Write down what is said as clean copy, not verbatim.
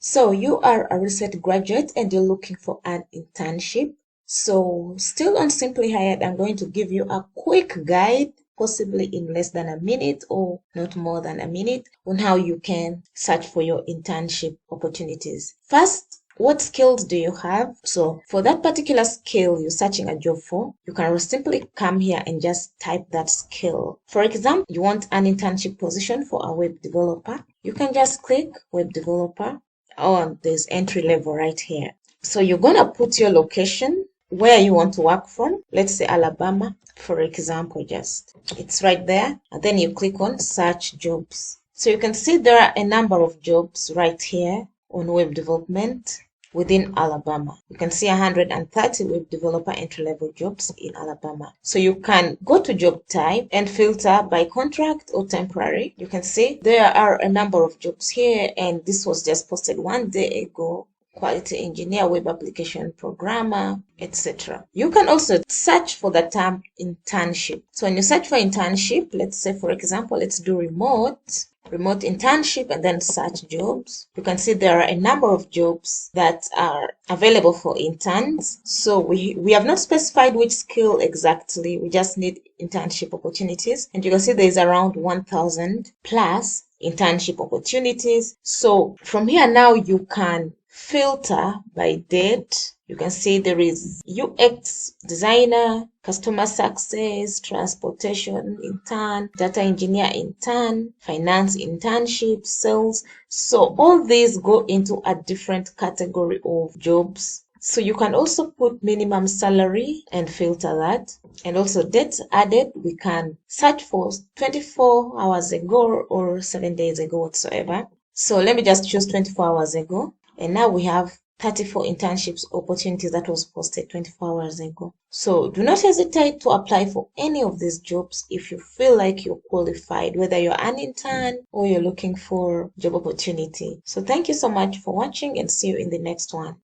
So you are a recent graduate and you're looking for an internship. So still on Simply Hired, I'm going to give you a quick guide, possibly in less than a minute or not more than a minute, on how you can search for your internship opportunities. First, what skills do you have? So for that particular skill you're searching a job for, you can simply come here and just type that skill. For example, you want an internship position for a web developer. You can just click web developer. Oh, there's entry level right here. So you're gonna put your location where you want to work from. Let's say Alabama, for example, just it's right there. And then you click on search jobs. So you can see there are a number of jobs right here on web development within Alabama. You can see 130 web developer entry-level jobs in Alabama. So you can go to job type and filter by contract or temporary. You can see there are a number of jobs here, and this was just posted 1 day ago. Quality engineer, web application programmer, etc. You can also search for the term internship. So when you search for internship, let's say, for example, let's do remote internship and then search jobs. You can see there are a number of jobs that are available for interns. So we have not specified which skill exactly. We just need internship opportunities. And you can see there's around 1,000 plus internship opportunities. So from here now you can filter by date. You can see there is UX designer, customer success, transportation intern, data engineer intern, finance internship, sales. So all these go into a different category of jobs. So you can also put minimum salary and filter that. And also dates added, we can search for 24 hours ago or 7 days ago whatsoever. So let me just choose 24 hours ago. And now we have 34 internships opportunities that was posted 24 hours ago. So do not hesitate to apply for any of these jobs if you feel like you're qualified, whether you're an intern or you're looking for job opportunity. So thank you so much for watching and see you in the next one.